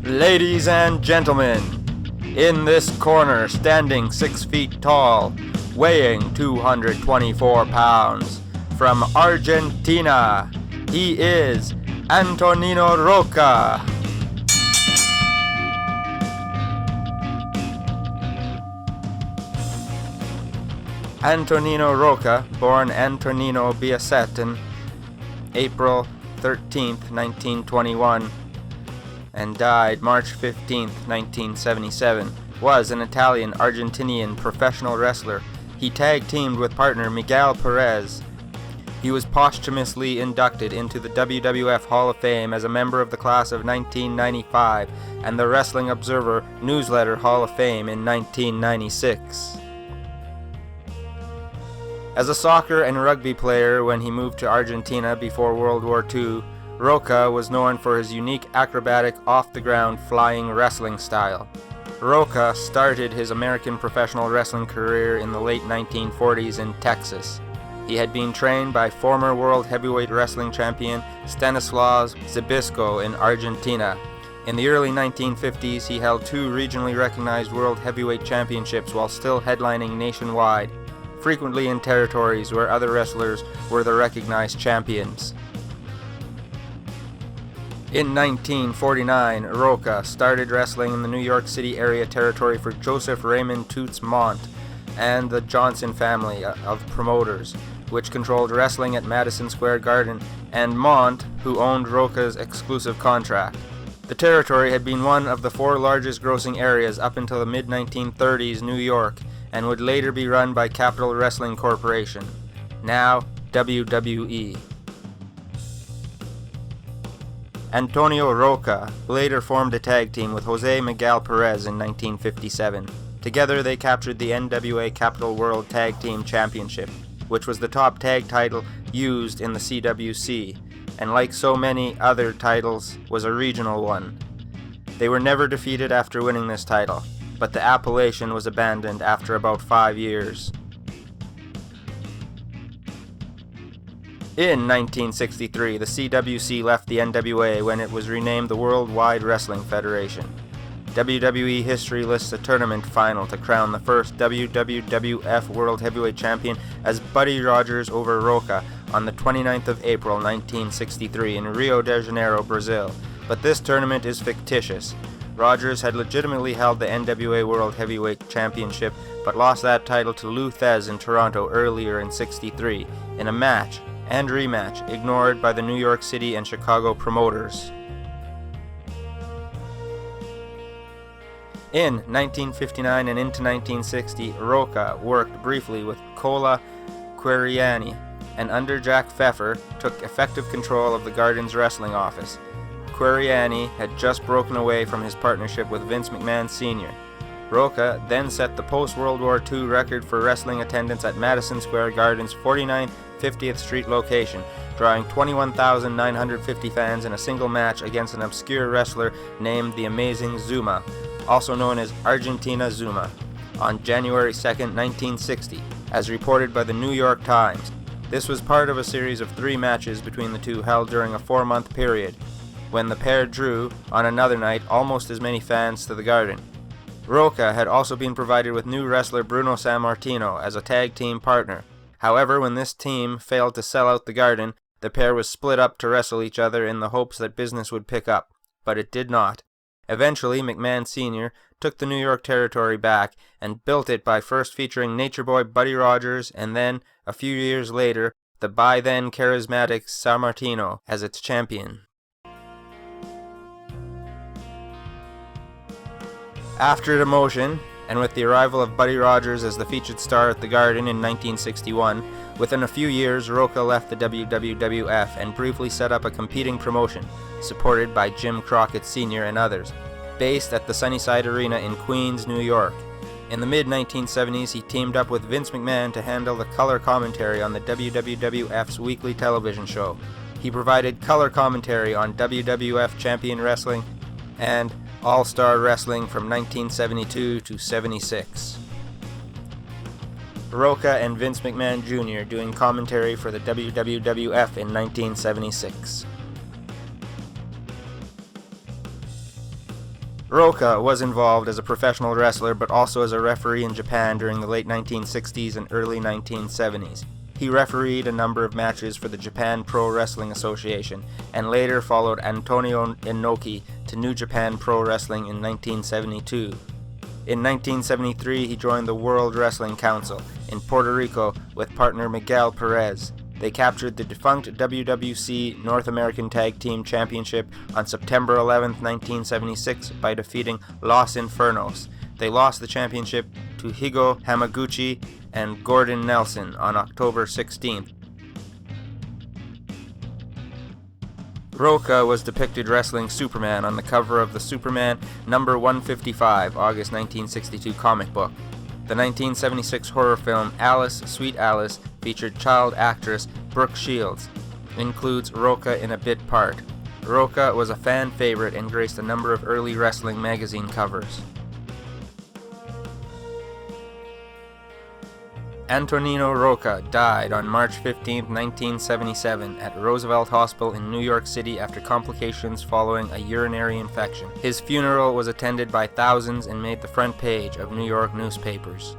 Ladies and gentlemen, in this corner, standing 6 feet tall, weighing 224 pounds, from Argentina, he is Antonino Rocca. Antonino Rocca, born Antonino Biasetin, April 13th, 1921, and died March 15th, 1977, was an Italian-Argentinian professional wrestler. He tag-teamed with partner Miguel Perez. He was posthumously inducted into the WWF Hall of Fame as a member of the class of 1995 and the Wrestling Observer Newsletter Hall of Fame in 1996. As a soccer and rugby player when he moved to Argentina before World War II, Rocca was known for his unique acrobatic off-the-ground flying wrestling style. Rocca started his American professional wrestling career in the late 1940s in Texas. He had been trained by former World Heavyweight Wrestling Champion Stanislav Zbyszko in Argentina. In the early 1950s, he held 2 regionally recognized World Heavyweight Championships while still headlining nationwide, frequently in territories where other wrestlers were the recognized champions. In 1949, Rocca started wrestling in the New York City area territory for Joseph Raymond Toots Montt and the Johnson family of promoters, which controlled wrestling at Madison Square Garden, and Montt, who owned Rocca's exclusive contract. The territory had been one of the 4 largest grossing areas up until the mid-1930s New York, and would later be run by Capital Wrestling Corporation, now WWE. Antonio Rocca later formed a tag team with Jose Miguel Perez in 1957. Together they captured the NWA Capital World Tag Team Championship, which was the top tag title used in the CWC, and like so many other titles, was a regional one. They were never defeated after winning this title, but the appellation was abandoned after about 5 years. In 1963, the CWC left the NWA when it was renamed the Worldwide Wrestling Federation. WWE history lists a tournament final to crown the first WWF World Heavyweight Champion as Buddy Rogers over Rocca on the 29th of April 1963 in Rio de Janeiro, Brazil, but this tournament is fictitious. Rogers had legitimately held the NWA World Heavyweight Championship, but lost that title to Lou Thesz in Toronto earlier in '63, in a match and rematch ignored by the New York City and Chicago promoters. In 1959 and into 1960, Rocca worked briefly with Cola Queriani, and under Jack Pfeffer took effective control of the Garden's wrestling office. Queriani had just broken away from his partnership with Vince McMahon Sr. Rocca then set the post-World War II record for wrestling attendance at Madison Square Garden's 49th 50th Street location, drawing 21,950 fans in a single match against an obscure wrestler named the Amazing Zuma, also known as Argentina Zuma, on January 2, 1960, as reported by the New York Times. This was part of a series of 3 matches between the two held during a 4-month period, when the pair drew, on another night, almost as many fans to the Garden. Rocca had also been provided with new wrestler Bruno Sammartino as a tag team partner. However, when this team failed to sell out the Garden, the pair was split up to wrestle each other in the hopes that business would pick up, but it did not. Eventually, McMahon Sr. took the New York territory back and built it by first featuring Nature Boy Buddy Rogers and then, a few years later, the by then charismatic Sammartino as its champion. After demotion, and with the arrival of Buddy Rogers as the featured star at the Garden in 1961, within a few years Rocca left the WWF and briefly set up a competing promotion, supported by Jim Crockett Sr. and others, based at the Sunnyside Arena in Queens, New York. In the mid-1970s, he teamed up with Vince McMahon to handle the color commentary on the WWF's weekly television show. He provided color commentary on WWF Champion Wrestling and All-Star Wrestling from 1972 to 76. Rocca and Vince McMahon Jr. doing commentary for the WWF in 1976. Rocca was involved as a professional wrestler but also as a referee in Japan during the late 1960s and early 1970s. He refereed a number of matches for the Japan Pro Wrestling Association and later followed Antonino Inoki to New Japan Pro Wrestling in 1972. In 1973, he joined the World Wrestling Council in Puerto Rico with partner Miguel Perez. They captured the defunct WWC North American Tag Team Championship on September 11, 1976 by defeating Los Infernos. They lost the championship to Higo Hamaguchi and Gordon Nelson on October 16th. Rocca was depicted wrestling Superman on the cover of the Superman number 155 August 1962 comic book. The 1976 horror film Alice, Sweet Alice featured child actress Brooke Shields. Includes Rocca in a bit part. Rocca was a fan favorite and graced a number of early wrestling magazine covers. Antonino Rocca died on March 15, 1977 at Roosevelt Hospital in New York City after complications following a urinary infection. His funeral was attended by thousands and made the front page of New York newspapers.